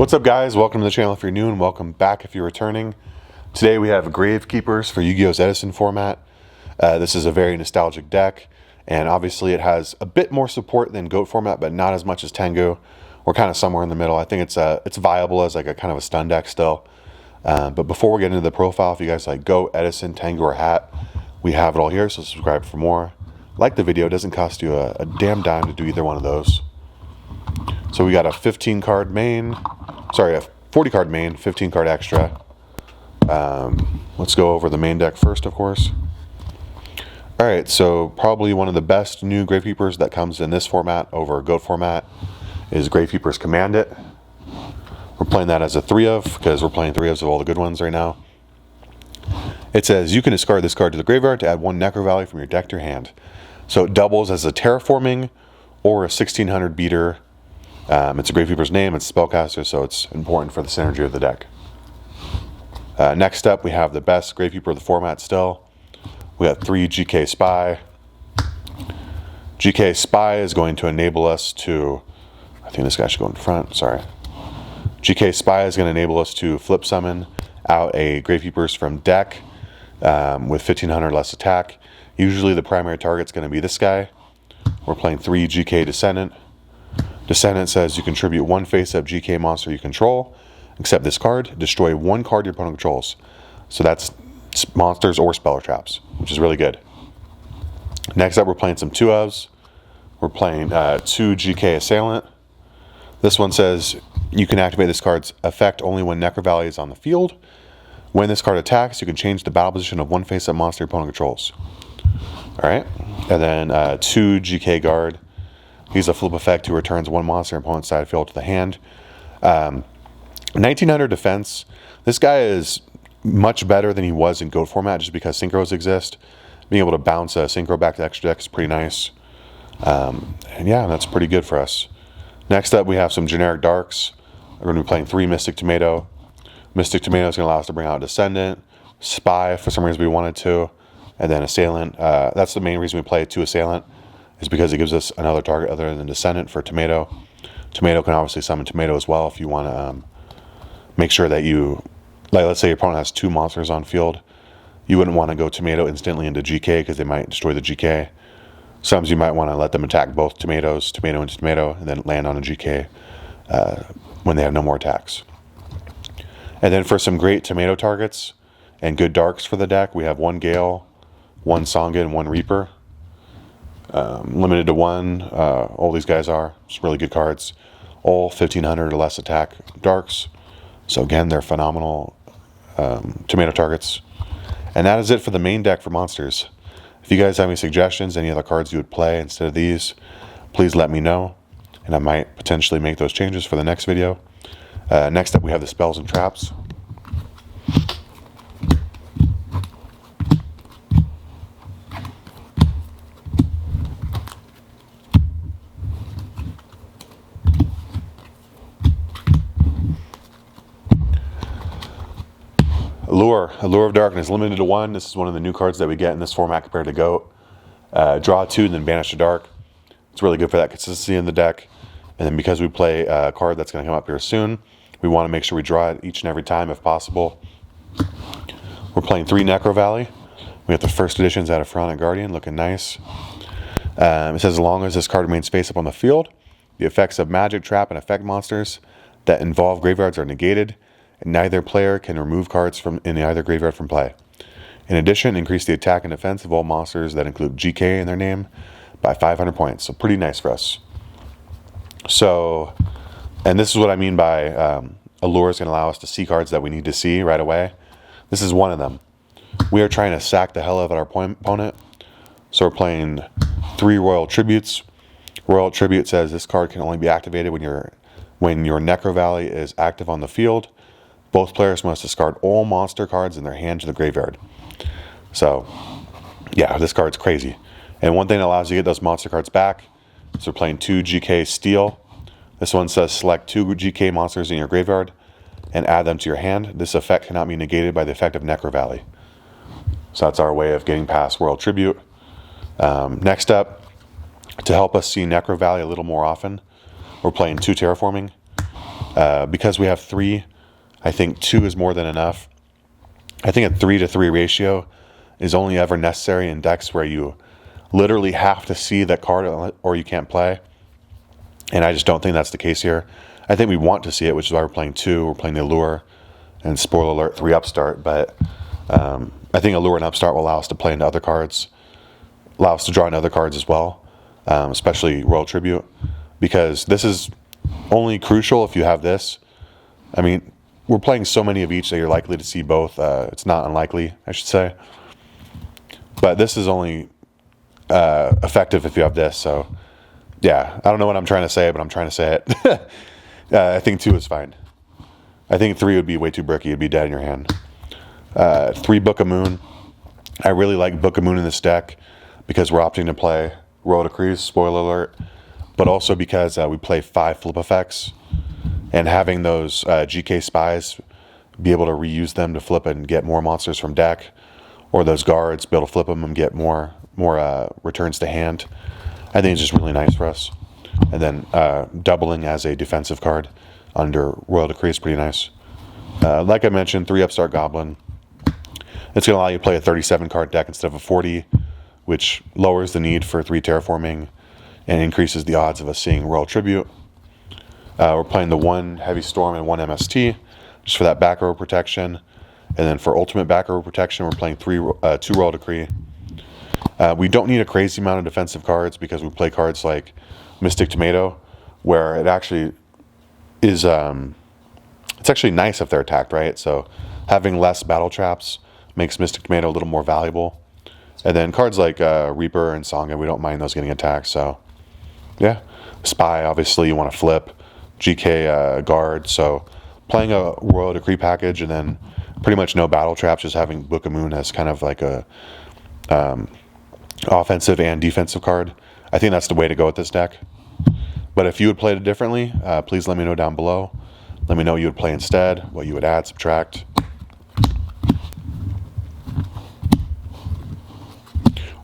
What's up, guys? Welcome to the channel if you're new, and welcome back if you're returning. Today we have Gravekeepers for Yu-Gi-Oh's Edison format. This is a very nostalgic deck, and obviously it has a bit more support than GOAT format, but not as much as Tengu. We're kind of somewhere in the middle. I think it's viable as like a kind of a stun deck still. But before we get into the profile, if you guys like GOAT, Edison, Tengu, or Hat, we have it all here, so subscribe for more. Like the video. It doesn't cost you a damn dime to do either one of those. So we got a 15 card main, sorry, a 40 card main, 15 card extra. Let's go over the main deck first, of course. Alright, so probably one of the best new Gravekeepers that comes in this format over GOAT format is Gravekeeper's Command It. We're playing that as a 3-of, because we're playing 3-ofs of all the good ones right now. It says, you can discard this card to the graveyard to add 1 Necro Valley from your deck to your hand. So it doubles as a terraforming or a 1600 beater. It's a Gravekeeper's name, it's a spellcaster, so it's important for the synergy of the deck. Next up, we have the best Gravekeeper of the format still. We have 3 GK Spy. GK Spy is going to enable us to, I think this guy should go in front, sorry. GK Spy is going to enable us to flip summon out a Gravekeepers from deck with 1500 less attack. Usually the primary target's going to be this guy. We're playing 3 GK Descendant. Descendant says you contribute 1 face-up GK monster you control, except this card. Destroy 1 card your opponent controls. So that's monsters or spell or traps, which is really good. Next up, we're playing some 2-ofs. We're playing 2 GK Assailant. This one says you can activate this card's effect only when Necro Valley is on the field. When this card attacks, you can change the battle position of 1 face-up monster your opponent controls. Alright, and then 2 GK Guard. He's a flip effect who returns 1 monster opponent's side field to the hand. 1900 defense. This guy is much better than he was in GOAT format just because synchros exist. Being able to bounce a synchro back to the extra deck is pretty nice. And yeah, that's pretty good for us. Next up, we have some generic darks. We're going to be playing 3 Mystic Tomato. Mystic Tomato is going to allow us to bring out Descendant, Spy, for some reason we wanted to, and then Assailant. That's the main reason we play 2 Assailant, is because it gives us another target other than Descendant for Tomato. Tomato can obviously summon Tomato as well if you want to make sure that you, like let's say your opponent has 2 monsters on field. You wouldn't want to go Tomato instantly into GK because they might destroy the GK. Sometimes you might want to let them attack both tomatoes, Tomato into Tomato, and then land on a GK when they have no more attacks. And then for some great Tomato targets and good darks for the deck, we have 1 Gale, 1 Songa, and 1 Reaper. Limited to 1, all these guys are just really good cards. All 1500 or less attack darks. So again, they're phenomenal Tomato targets. And that is it for the main deck for monsters. If you guys have any suggestions, any other cards you would play instead of these, please let me know, and I might potentially make those changes for the next video. Next up, we have the spells and traps. Allure of Darkness, limited to 1. This is one of the new cards that we get in this format compared to GOAT. Draw 2 and then Banish the Dark. It's really good for that consistency in the deck. And then because we play a card that's going to come up here soon, we want to make sure we draw it each and every time if possible. We're playing 3 Necro Valley. We have the first editions out of Pharaonic Guardian, looking nice. It says as long as this card remains face up on the field, the effects of magic, trap, and effect monsters that involve graveyards are negated, and neither player can remove cards from in either graveyard from play. In addition, increase the attack and defense of all monsters that include GK in their name by 500 points. So pretty nice for us. So, and this is what I mean by Allure is going to allow us to see cards that we need to see right away. This is one of them. We are trying to sack the hell out of our opponent. So we're playing 3 Royal Tributes. Royal Tribute says this card can only be activated when your Necro Valley is active on the field. Both players must discard all monster cards in their hand to the graveyard. So, yeah, this card's crazy. And one thing that allows you to get those monster cards back is we're playing 2 GK Steel. This one says select 2 GK monsters in your graveyard and add them to your hand. This effect cannot be negated by the effect of Necro Valley. So that's our way of getting past Royal Tribute. Next up, to help us see Necro Valley a little more often, we're playing 2 Terraforming. Because we have 3, I think 2 is more than enough. I think a 3-to-3 ratio is only ever necessary in decks where you literally have to see that card or you can't play. And I just don't think that's the case here. I think we want to see it, which is why we're playing 2. We're playing the Allure and, spoiler alert, 3 Upstart. But I think Allure and Upstart will allow us to play into other cards, allow us to draw into other cards as well, especially Royal Tribute, because this is only crucial if you have this. I mean, we're playing so many of each that you're likely to see both. It's not unlikely, I should say. But this is only effective if you have this. So, yeah, I don't know what I'm trying to say, but I'm trying to say it. I think 2 is fine. I think 3 would be way too bricky. It'd be dead in your hand. 3 Book of Moon. I really like Book of Moon in this deck because we're opting to play Royal Decrees, spoiler alert, but also because we play 5 flip effects, and having those GK Spies, be able to reuse them to flip and get more monsters from deck, or those guards, be able to flip them and get more returns to hand. I think it's just really nice for us. And then doubling as a defensive card under Royal Decree is pretty nice. Like I mentioned, 3 Upstart Goblin. It's going to allow you to play a 37-card deck instead of a 40, which lowers the need for 3 terraforming and increases the odds of us seeing Royal Tribute. We're playing the 1 Heavy Storm and 1 MST, just for that back row protection. And then for ultimate back row protection, we're playing 2 Royal Decree. We don't need a crazy amount of defensive cards because we play cards like Mystic Tomato, where it actually is, it's actually nice if they're attacked, right? So having less battle traps makes Mystic Tomato a little more valuable. And then cards like Reaper and Songa, we don't mind those getting attacked. So, yeah. Spy, obviously, you want to flip. GK Guard. So, playing a Royal Decree package and then pretty much no battle traps, just having Book of Moon as kind of like a offensive and defensive card. I think that's the way to go with this deck. But if you would play it differently, please let me know down below. Let me know what you would play instead, what you would add, subtract.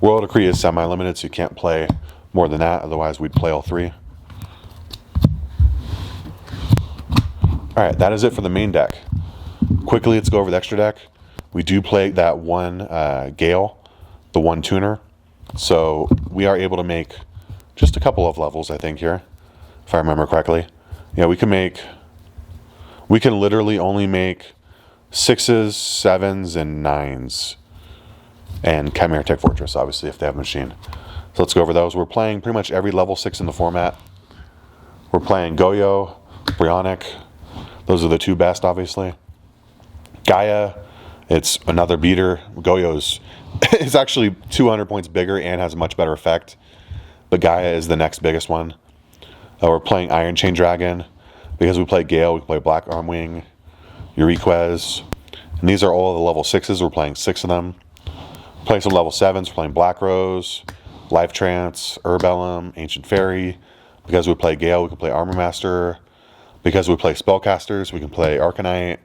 Royal Decree is semi-limited, so you can't play more than that. Otherwise, we'd play all 3. Alright, that is it for the main deck. Quickly, let's go over the extra deck. We do play that 1 Gale, the 1 tuner. So we are able to make just a couple of levels, I think, here, if I remember correctly. Yeah, we can literally only make 6s, 7s, and 9s. And Chimera Tech Fortress, obviously, if they have a machine. So let's go over those. We're playing pretty much every level 6 in the format. We're playing YUGIOH, Bryonic. Those are the 2 best, obviously. Gaia, it's another beater. YUGIOH's is actually 200 points bigger and has a much better effect. But Gaia is the next biggest one. We're playing Iron Chain Dragon. Because we play Gale, we play Black Armwing, Eurequez. And these are all the level 6s. We're playing 6 of them. Playing some level 7s, we're playing Black Rose, Life Trance, Urbellum, Ancient Fairy. Because we play Gale, we can play Armor Master. Because we play Spellcasters, we can play Arcanite.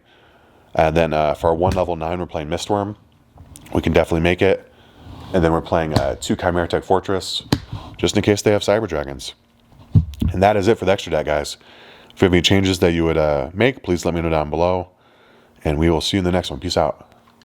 And then for our 1 level 9, we're playing Mistworm. We can definitely make it. And then we're playing 2 Chimera Tech Fortress, just in case they have Cyber Dragons. And that is it for the extra deck, guys. If you have any changes that you would make, please let me know down below. And we will see you in the next one. Peace out.